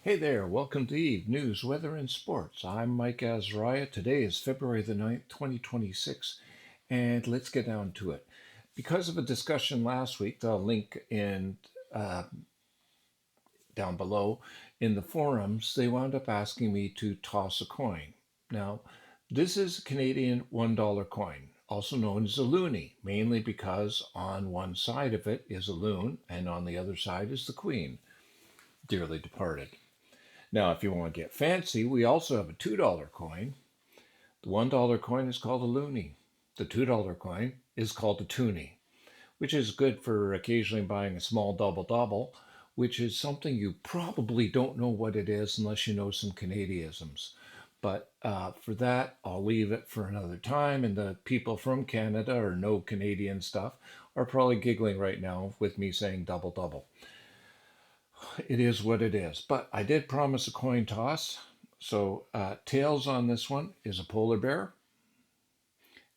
Hey there, welcome to Eve News, Weather, and Sports. I'm Mike Azariah. Today is February the 9th, 2026, and let's get down to it. Because of a discussion last week, the link in uh, down below in the forums, they wound up asking me to toss a coin. Now, this is a Canadian $1 coin, also known as a loonie, mainly because on one side of it is a loon and on the other side is the queen, dearly departed. Now, if you want to get fancy, we also have a $2 coin. The $1 coin is called a loonie. The $2 coin is called a toonie, which is good for occasionally buying a small double double, which is something you probably don't know what it is unless you know some Canadianisms. But for that, I'll leave it for another time. And the people from Canada or know Canadian stuff are probably giggling right now with me saying double double. It is what it is. But I did promise a coin toss. So tails on this one is a polar bear,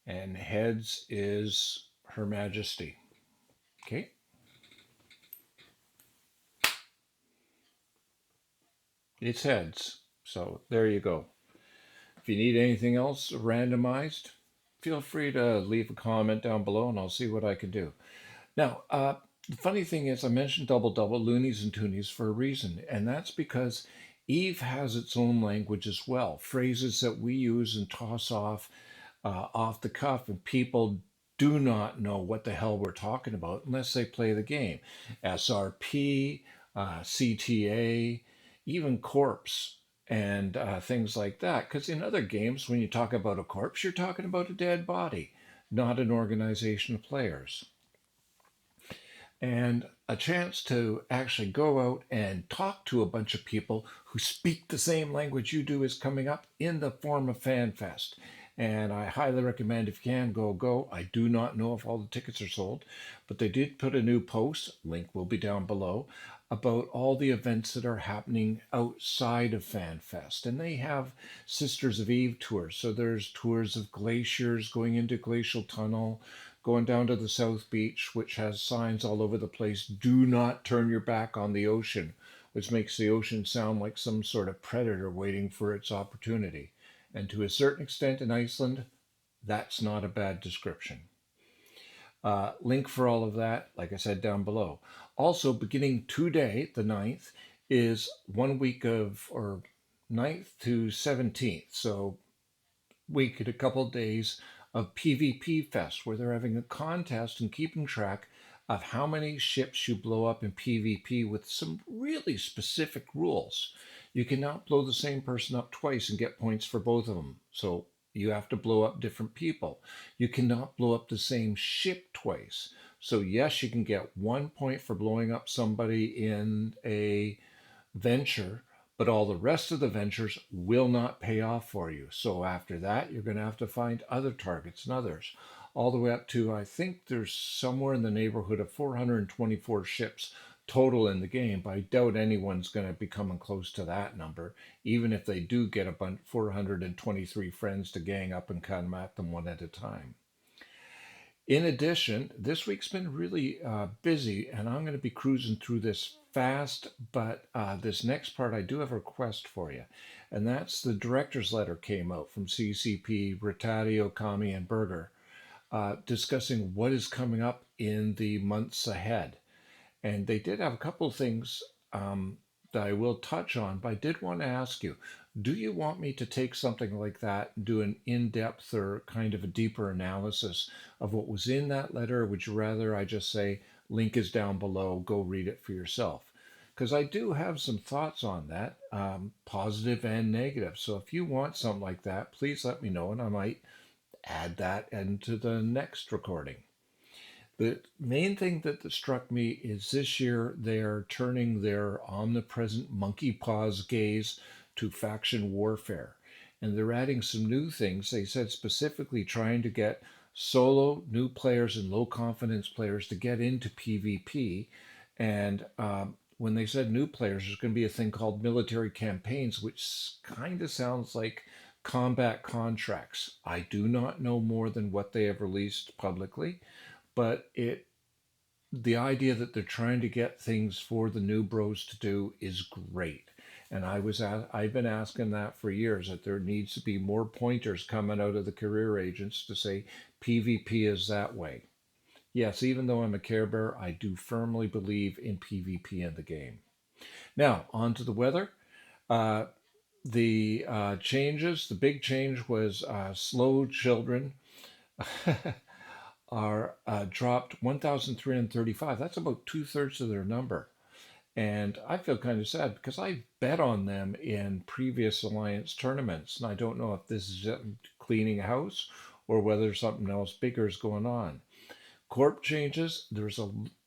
and heads is Her Majesty. Okay. It's heads. So there you go. If you need anything else randomized, feel free to leave a comment down below and I'll see what I can do. Now, the funny thing is, I mentioned double double, loonies and toonies for a reason, and that's because Eve has its own language as well. Phrases that we use and toss off the cuff, and people do not know what the hell we're talking about unless they play the game. SRP, CTA, even corpse, and things like that. Because in other games, when you talk about a corpse, you're talking about a dead body, not an organization of players. And a chance to actually go out and talk to a bunch of people who speak the same language you do is coming up in the form of FanFest. And I highly recommend, if you can, go. I do not know if all the tickets are sold, but they did put a new post, link will be down below, about all the events that are happening outside of FanFest. And they have Sisters of Eve tours. So there's tours of glaciers going into Glacial Tunnel, going down to the South Beach, which has signs all over the place. Do not turn your back on the ocean, which makes the ocean sound like some sort of predator waiting for its opportunity. And to a certain extent in Iceland, that's not a bad description. Link for all of that, like I said, down below. Also, beginning today, the 9th, is 1 week of, or 9th to 17th. So week and a couple of days of PvP Fest, where they're having a contest and keeping track of how many ships you blow up in PvP with some really specific rules. You cannot blow the same person up twice and get points for both of them. So you have to blow up different people. You cannot blow up the same ship twice. So yes, you can get 1 point for blowing up somebody in a venture, but all the rest of the ventures will not pay off for you. So after that, you're going to have to find other targets and others, all the way up to, I think there's somewhere in the neighborhood of 424 ships total in the game, but I doubt anyone's going to be coming close to that number, even if they do get a bunch 423 friends to gang up and come at them one at a time. In addition, this week's been really busy, and I'm going to be cruising through this fast, but this next part I do have a request for you, and that's the director's letter came out from CCP, Ratatio, Kami, and Berger, discussing what is coming up in the months ahead. And they did have a couple of things that I will touch on, but I did want to ask you, do you want me to take something like that and do an in-depth or kind of a deeper analysis of what was in that letter? Or would you rather I just say, link is down below, go read it for yourself? Because I do have some thoughts on that, positive and negative. So if you want something like that, please let me know and I might add that into the next recording. The main thing that struck me is this year they're turning their omnipresent monkey paws gaze to faction warfare. And they're adding some new things. They said specifically trying to get solo new players and low confidence players to get into PvP. And when they said new players, there's going to be a thing called military campaigns, which kind of sounds like combat contracts. I do not know more than what they have released publicly, but the idea that they're trying to get things for the new bros to do is great. And I've been asking that for years, that there needs to be more pointers coming out of the career agents to say PvP is that way. Yes, even though I'm a Care Bear, I do firmly believe in PvP in the game. Now, on to the weather. Uh, the changes, the big change was slow children are dropped 1,335. That's about two-thirds of their number. And I feel kind of sad because I bet on them in previous Alliance tournaments. And I don't know if this is cleaning house or whether something else bigger is going on. Corp changes, there's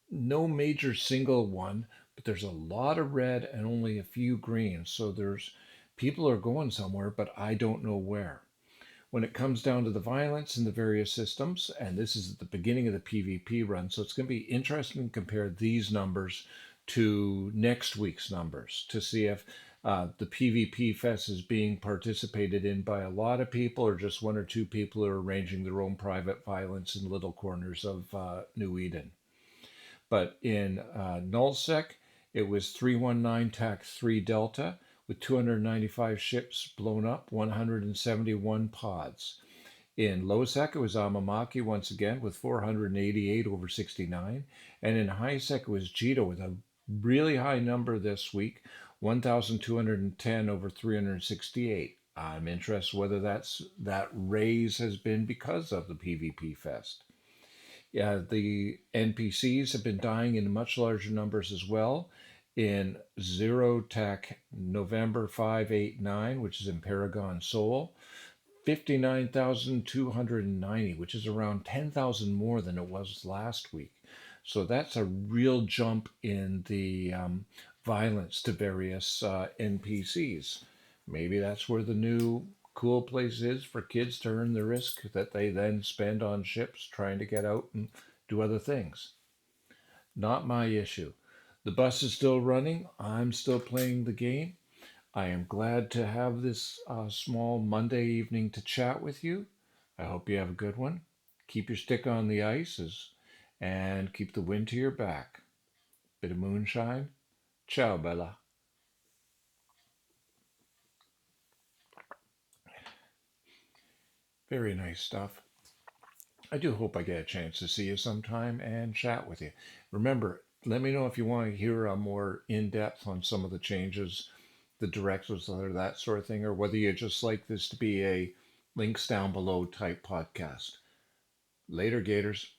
no major single one, but there's a lot of red and only a few greens. So there's people are going somewhere, but I don't know where. When it comes down to the violence in the various systems, and this is at the beginning of the PvP run, so it's going to be interesting to compare these numbers to next week's numbers to see if the PvP fest is being participated in by a lot of people or just one or two people who are arranging their own private violence in little corners of New Eden. But in nullsec, it was 319 TAC 3 Delta with 295 ships blown up, 171 pods. In lowsec, it was Amamaki once again with 488 over 69. And in highsec, it was Jito with a really high number this week, 1,210 over 368. I'm interested whether that raise has been because of the PvP Fest. Yeah, the NPCs have been dying in much larger numbers as well. In Zero Tech November 589, which is in Paragon Soul, 59,290, which is around 10,000 more than it was last week. So that's a real jump in the violence to various NPCs. Maybe that's where the new cool place is for kids to earn the risk that they then spend on ships trying to get out and do other things. Not my issue. The bus is still running. I'm still playing the game. I am glad to have this small Monday evening to chat with you. I hope you have a good one. Keep your stick on the ice and keep the wind to your back. Bit of moonshine. Ciao, Bella. Very nice stuff. I do hope I get a chance to see you sometime and chat with you. Remember, let me know if you want to hear a more in depth on some of the changes, the directives, or that sort of thing, or whether you just like this to be a links down below type podcast. Later, Gators.